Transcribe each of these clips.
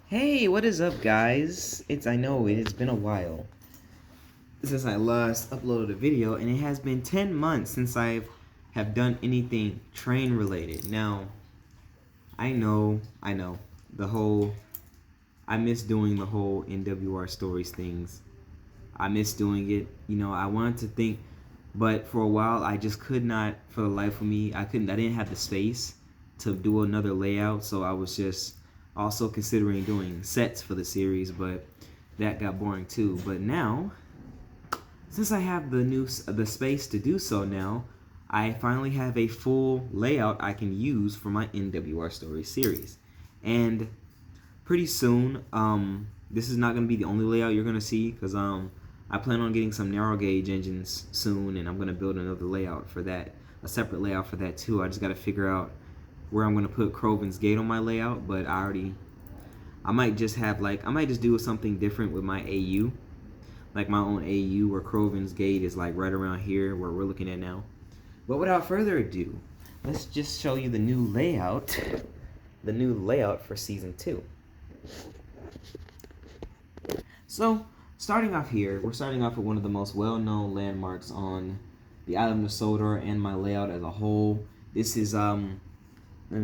Hey, what is up, guys? I know it's been a while since I last uploaded a video, and it has been 10 months since I have done anything train related. Now, I know, the whole, I miss doing the whole NWR Stories things. I miss doing it. I wanted to think, but for a while, I just could not, for the life of me, I didn't have the space to do another layout, so I was just also considering doing sets for the series, but that got boring too. But now, since I have the space to do so now, I finally have a full layout I can use for my NWR Stories series. And pretty soon, this is not going to be the only layout you're going to see, because I plan on getting some narrow gauge engines soon, and I'm going to build another layout for that, a separate layout for that too. I just got to figure out where I'm going to put Croven's Gate on my layout, but I might just do something different with my AU, like my own AU, where Croven's Gate is like right around here where we're looking at now. But without further ado, let's just show you the new layout for season 2. So, starting off here, we're starting off with one of the most well-known landmarks on the island of Sodor and my layout as a whole. This is let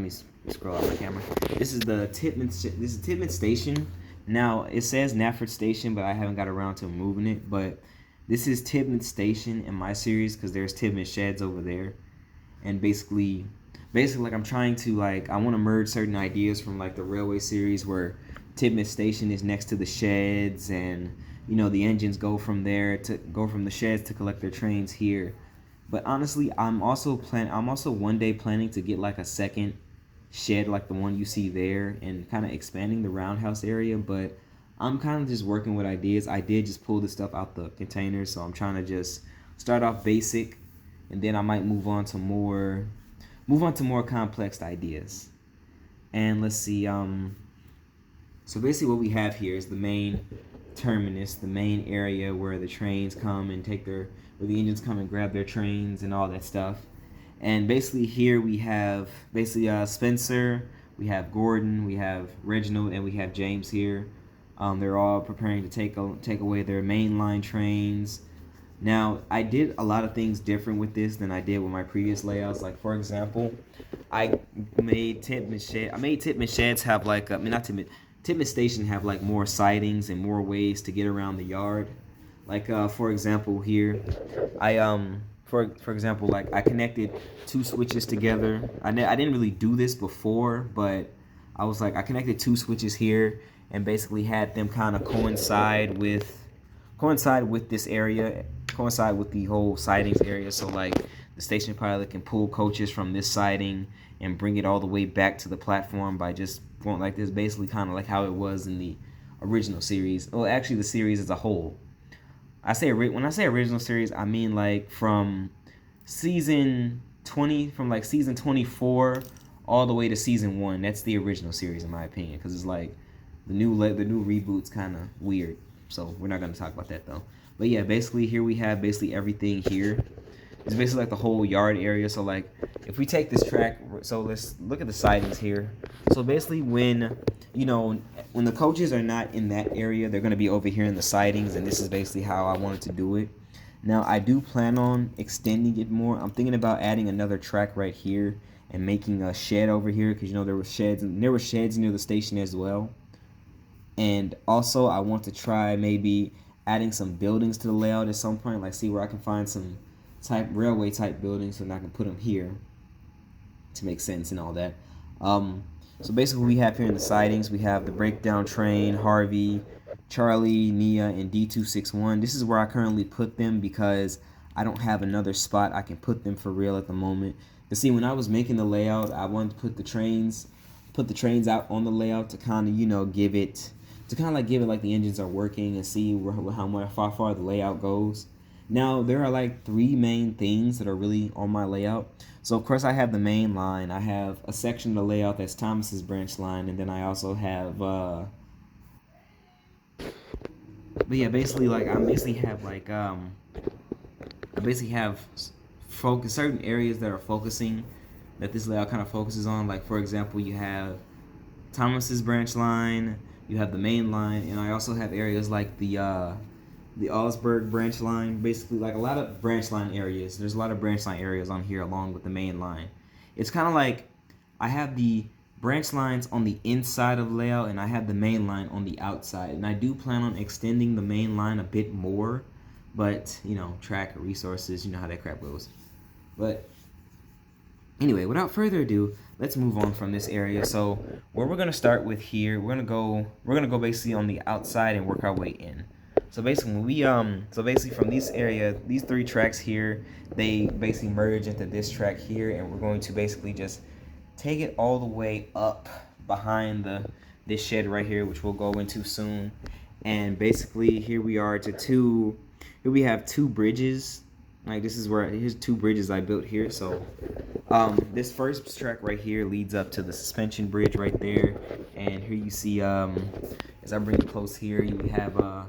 me scroll out my camera. This is Tippman Station. Now, it says Nafford Station, but I haven't got around to moving it. But this is Tippman Station in my series, because there's Tippman Sheds over there. And basically, like, I'm trying to, like, I want to merge certain ideas from, like, the railway series, where Tippman Station is next to the sheds, and, the engines go from the sheds to collect their trains here. But honestly, I'm also one day planning to get like a second shed like the one you see there, and kind of expanding the roundhouse area. But I'm kind of just working with ideas. I did just pull this stuff out the container, so I'm trying to just start off basic, and then I might move on to more complex ideas. And let's see. So basically, what we have here is the main terminus, the main area where the trains come and where the engines come and grab their trains and all that stuff. And basically here we have Spencer, we have Gordon, we have Reginald, and we have James here. They're all preparing to take away their mainline trains. Now, I did a lot of things different with this than I did with my previous layouts. Like, for example, I made Tippman Sheds have like, not Tippman, Tippman Station have like more sidings and more ways to get around the yard. Like, for example, here, for example, like, I connected 2 switches together. I didn't really do this before, but I connected 2 switches here, and basically had them kind of coincide with this area, coincide with the whole sidings area. So, like, the station pilot can pull coaches from this siding and bring it all the way back to the platform by just going like this, basically kind of like how it was in the original series. Well, actually, the series as a whole. When I say original series, I mean like from season 24 all the way to season 1. That's the original series, in my opinion, because it's like the new reboot's kind of weird. So we're not going to talk about that though. But yeah, basically here we have everything here. It's basically like the whole yard area. So like, if we take this track, so let's look at the sidings here. So basically, when the coaches are not in that area, they're going to be over here in the sidings, and this is basically how I wanted to do it. Now, I do plan on extending it more. I'm thinking about adding another track right here and making a shed over here, because there were sheds near the station as well. And also, I want to try maybe adding some buildings to the layout at some point, like see where I can find some railway type buildings, and I can put them here to make sense and all that. So basically, we have here in the sidings, we have the breakdown train, Harvey, Charlie, Nia, and D261. This is where I currently put them, because I don't have another spot I can put them for real at the moment. But see, when I was making the layout, I wanted to put the trains out on the layout to kind of give it like the engines are working, and see how far the layout goes. Now, there are like 3 main things that are really on my layout. So, of course, I have the main line. I have a section of the layout that's Thomas's branch line, and then I also have, but yeah, basically, like, I basically have certain areas that are focusing, that this layout kind of focuses on. Like, for example, you have Thomas's branch line. You have the main line, and I also have areas like the Augsburg branch line. Basically, like a lot of branch line areas. There's a lot of branch line areas on here along with the main line. It's kind of like I have the branch lines on the inside of layout, and I have the main line on the outside. And I do plan on extending the main line a bit more, but you know, track resources, you know how that crap goes. But anyway, without further ado, let's move on from this area. So where we're gonna start with here, we're gonna go basically on the outside and work our way in. So basically when we from this area, these 3 tracks here, they basically merge into this track here, and we're going to basically just take it all the way up behind this shed right here, which we'll go into soon. And basically here we are here we have 2 bridges. Like here's 2 bridges I built here. So this first track right here leads up to the suspension bridge right there. And here you see as I bring it close here, you have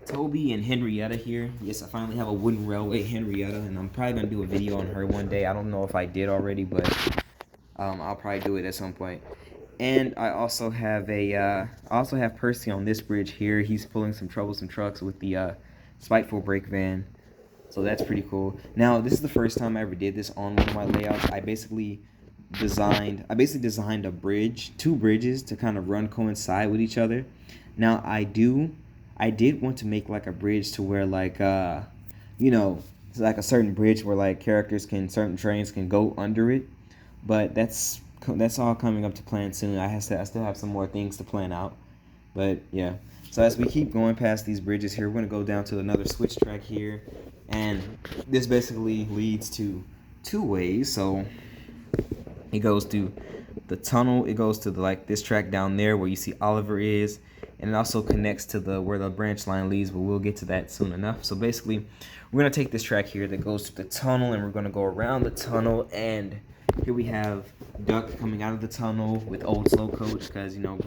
Toby and Henrietta here. Yes, I finally have a wooden railway Henrietta, and I'm probably gonna do a video on her one day. I don't know if I did already, but I'll probably do it at some point. And I also have Percy on this bridge here. He's pulling some troublesome trucks with the spiteful brake van. So that's pretty cool. Now, this is the first time I ever did this on one of my layouts. I basically designed a bridge, 2 bridges to kind of coincide with each other. Now, I did want to make like a bridge to where like you know, it's like a certain bridge where like certain trains can go under it. But that's all coming up to plan soon. I still have some more things to plan out. But yeah. So as we keep going past these bridges here, we're going to go down to another switch track here. And this basically leads to 2 ways. So it goes to the tunnel. It goes to like this track down there where you see Oliver is. And it also connects to where the branch line leads, but we'll get to that soon enough. So basically, we're going to take this track here that goes to the tunnel, and we're going to go around the tunnel, and here we have Duck coming out of the tunnel with Old Slow Coach, because you know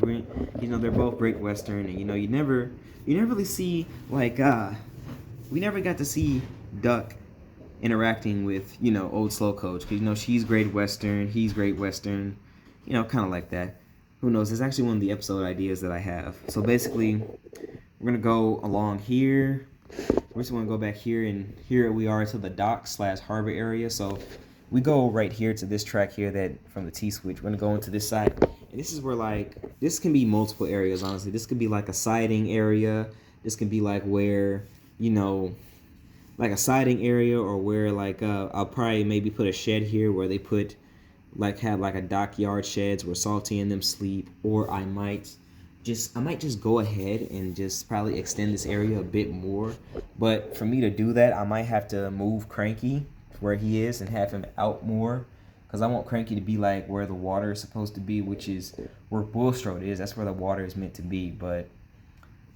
they're both Great Western, and you never really see like we never got to see Duck interacting with Old Slow Coach, because she's Great Western, he's Great Western, kind of like that. Who knows? It's actually one of the episode ideas that I have. So basically, we're gonna go along here. We're just gonna go back here, and here we are to the dock/harbor area. So we go right here to this track here that from the T-switch. We're gonna go into this side, and this is where this can be multiple areas. Honestly, this could be like a siding area. This can be like where like a siding area, or where I'll probably maybe put a shed here where they have like a dockyard sheds where Salty and them sleep, or I might just go ahead and just probably extend this area a bit more. But for me to do that, I might have to move Cranky where he is and have him out more, because I want Cranky to be like where the water is supposed to be, which is where Bulstrode is. That's where the water is meant to be. But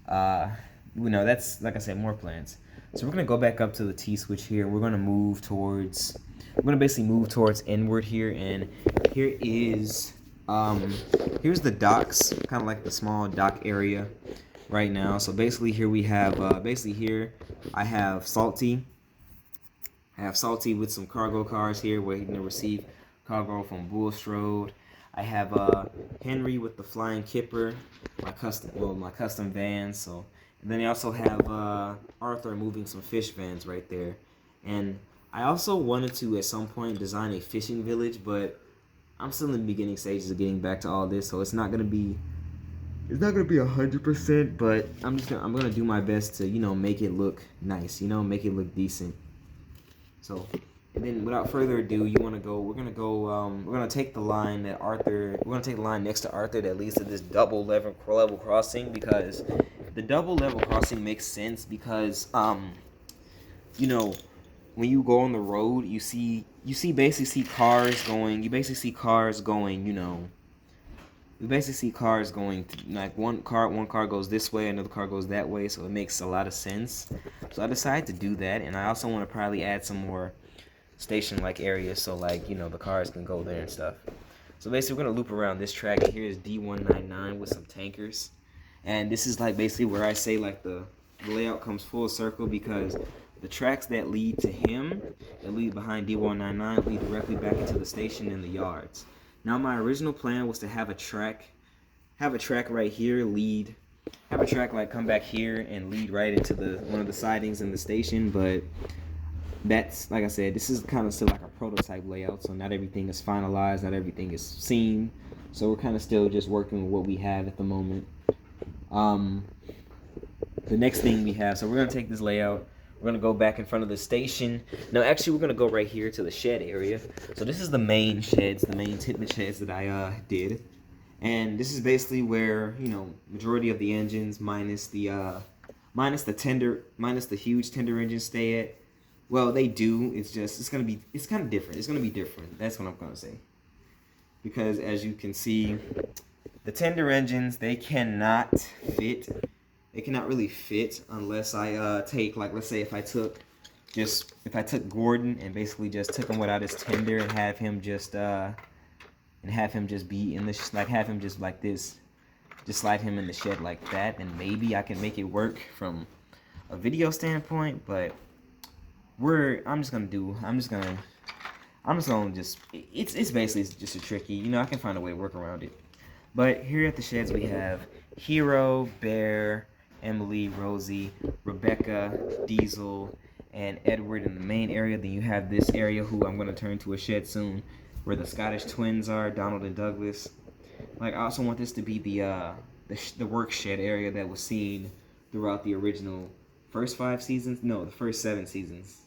that's, like I said, more plans. So we're gonna go back up to the T-switch here. We're gonna basically move towards inward here, and here is here's the docks, kind of like the small dock area right now. So basically here we have I have Salty. With some cargo cars here where he can receive cargo from Bulstrode. I have Henry with the Flying Kipper, my custom van. So, and then I also have Arthur moving some fish vans right there. And I also wanted to at some point design a fishing village, but I'm still in the beginning stages of getting back to all this, so it's not gonna be 100%, but I'm gonna do my best to make it look nice, make it look decent. So, and then without further ado, we're gonna take the line next to Arthur that leads to this double level crossing, because the double level crossing makes sense because when you go on the road, you basically see cars going, like one car goes this way, another car goes that way, so it makes a lot of sense. So I decided to do that, and I also want to probably add some more station-like areas, so the cars can go there and stuff. So basically, we're going to loop around this track, and here's D199 with some tankers. And this is basically where I say the layout comes full circle, because the tracks that lead to him, that lead behind D199, lead directly back into the station and the yards. Now, my original plan was to have a track have a track right here have a track like come back here and lead right into the one of the sidings in the station, but that's, like I said, this is kind of still like a prototype layout, so not everything is finalized, not everything is seen, so we're kind of still just working with what we have at the moment. The next thing we have, so we're going to take this layout, we're going to go back in front of the station. No, actually we're going to go right here to the shed area. So this is the main sheds, the main tidbit sheds that I did, and this is basically where, you know, majority of the engines minus the huge tender engines stay at. Well, they do. It's kind of different. It's gonna be different. That's what I'm gonna say. Because as you can see, the tender engines, they cannot fit. They cannot really fit unless I take, like, let's say if I took Gordon and basically just took him without his tender and have him just be in the like have him just like this, just slide him in the shed like that, and maybe I can make it work from a video standpoint, but it's basically just a tricky, you know, I can find a way to work around it. But here at the sheds we have Hero, Bear, Emily, Rosie, Rebecca, Diesel, and Edward in the main area. Then you have this area, who I'm going to turn to a shed soon, where the Scottish twins are, Donald and Douglas. Like, I also want this to be the work shed area that was seen throughout the original first 7 seasons.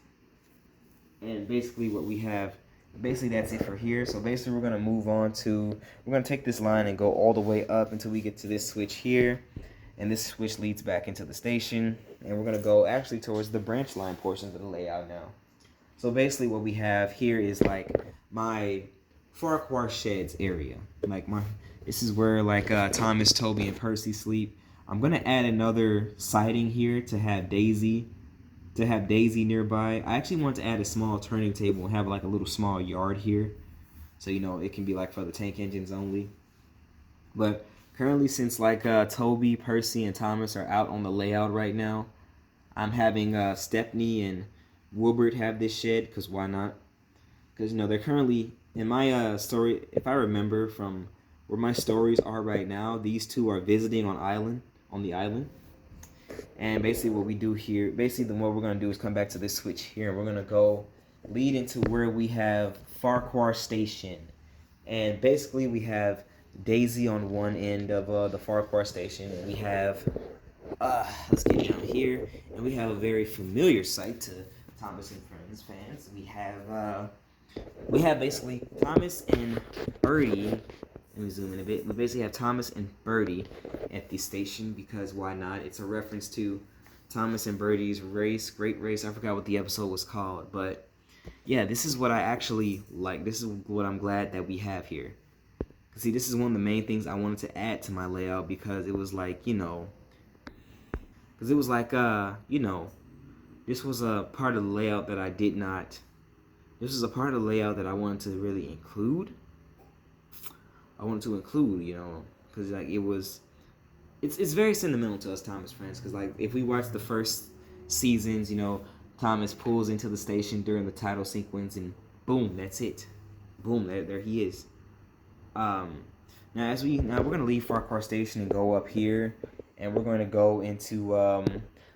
And basically what we have, that's it for here. So basically we're going to take this line and go all the way up until we get to this switch here. And this switch leads back into the station. And we're going to go actually towards the branch line portions of the layout now. So basically what we have here is like my Farquhar sheds area. This is where like Thomas, Toby, and Percy sleep. I'm going to add another siding here to have Daisy nearby. I actually want to add a small turning table and have like a little small yard here, so, you know, it can be like for the tank engines only. But currently, since like Toby, Percy, and Thomas are out on the layout right now, I'm having Stepney and Wilbert have this shed, because why not? Because, you know, they're currently in my story. If I remember from where my stories are right now, these two are visiting on the island. And basically what we do here, what we're going to do is come back to this switch here, and we're going to go lead into where we have Farquhar Station. And basically we have Daisy on one end of the Farquhar Station, and we have, let's get down here, and we have a very familiar sight to Thomas and Friends fans. We have basically Thomas and Bertie. Let me zoom in a bit. We basically have Thomas and Bertie at the station, because why not? It's a reference to Thomas and Bertie's great race. I forgot what the episode was called, but yeah, this is what I actually like. This is what I'm glad that we have here. See, this is one of the main things I wanted to add to my layout, because it was like, you know, this was a part of the layout that this was a part of the layout that I wanted to really include. You know, because like it's very sentimental to us Thomas friends, because like if we watch the first seasons, you know, Thomas pulls into the station during the title sequence, and boom, that's it. Boom, there he is. Now we're gonna leave Farquhar Station and go up here, and we're going to go into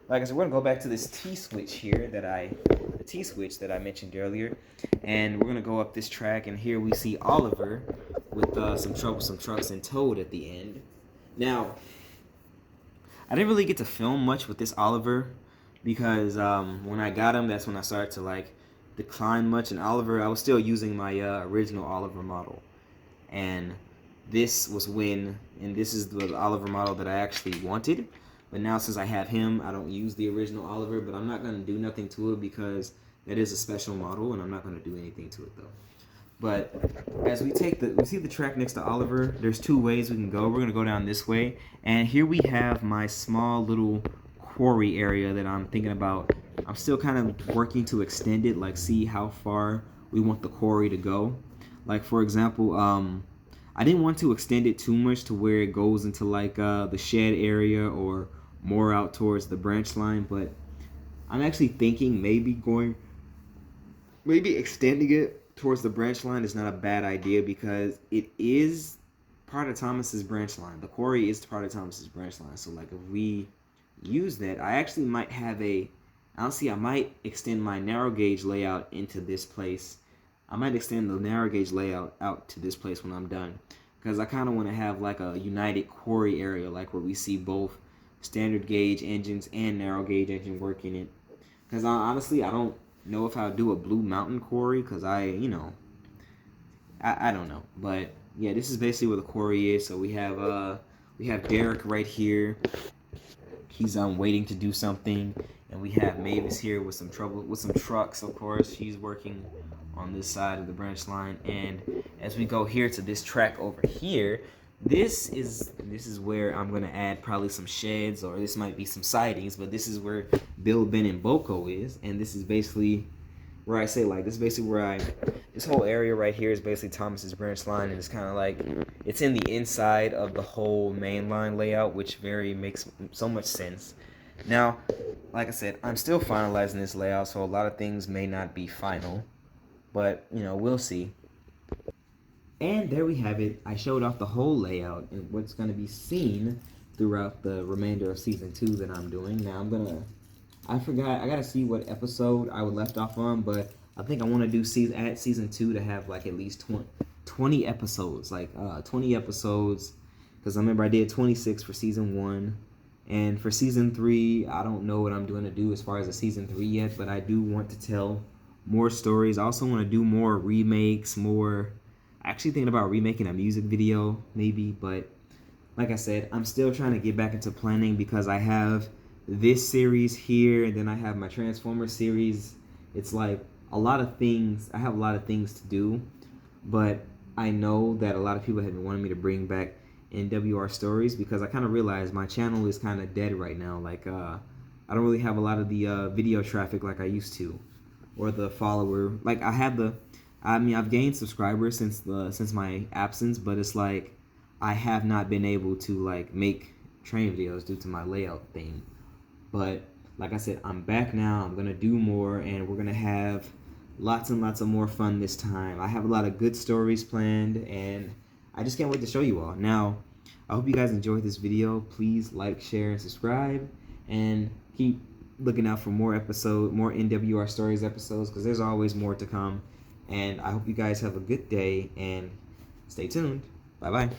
like I said, we're gonna go back to this T switch here that I mentioned earlier, and we're gonna go up this track, and here we see Oliver with some troublesome trucks and Toad at the end. Now, I didn't really get to film much with this Oliver, because when I got him, that's when I started to like decline much. And Oliver, I was still using my original Oliver model, and this is the Oliver model that I actually wanted. But now, since I have him, I don't use the original Oliver, but I'm not going to do nothing to it, because that is a special model, and I'm not going to do anything to it though. But as we see the track next to Oliver, there's two ways we can go. We're going to go down this way, and here we have my small little quarry area that I'm thinking about. I'm still kind of working to extend it, like see how far we want the quarry to go. Like, for example, I didn't want to extend it too much to where it goes into like the shed area or more out towards the branch line, but I'm actually thinking maybe extending it towards the branch line is not a bad idea, because it is part of Thomas's branch line. The quarry is part of Thomas's branch line. So like if we use that, I actually might have I might extend my narrow gauge layout into this place. I might extend the narrow gauge layout out to this place when I'm done, because I kind of want to have like a united quarry area, like where we see both standard gauge engines and narrow gauge engine working it. Because honestly, I don't know if I'll do a Blue Mountain quarry, because I don't know. But yeah, this is basically where the quarry is. So we have Derek right here. He's waiting to do something, and we have Mavis here with some trucks. Of course, she's working on this side of the branch line. And as we go here to this track over here, this is where I'm gonna add probably some sheds, or this might be some sidings. But this is where Bill, Ben, and Boko is, and this is basically where I say, like, this is basically where this whole area right here is basically Thomas's branch line, and it's kind of like, it's in the inside of the whole main line layout, which makes so much sense. Now, like I said, I'm still finalizing this layout, so a lot of things may not be final, but, we'll see. And there we have it. I showed off the whole layout and what's going to be seen throughout the remainder of season 2 that I'm doing. Now I forgot, I gotta see what episode I was left off on, but I think I want to do season 2 to have like at least 20 episodes, like 20 episodes, because I remember I did 26 for season 1, and for season 3, I don't know what I'm going to do as far as a season 3 yet, but I do want to tell more stories. I also want to do more remakes, actually thinking about remaking a music video, maybe, but like I said, I'm still trying to get back into planning, because I have this series here, and then I have my Transformers series. It's like a lot of things. I have a lot of things to do, but I know that a lot of people have been wanting me to bring back NWR Stories, because I kind of realized my channel is kind of dead right now. Like, I don't really have a lot of the video traffic like I used to, or the follower. Like, I've gained subscribers since my absence, but it's like I have not been able to like make train videos due to my layout thing. But like I said, I'm back now. I'm going to do more, and we're going to have lots and lots of more fun this time. I have a lot of good stories planned, and I just can't wait to show you all. Now, I hope you guys enjoyed this video. Please like, share, and subscribe, and keep looking out for more NWR Stories episodes, because there's always more to come. And I hope you guys have a good day, and stay tuned. Bye-bye.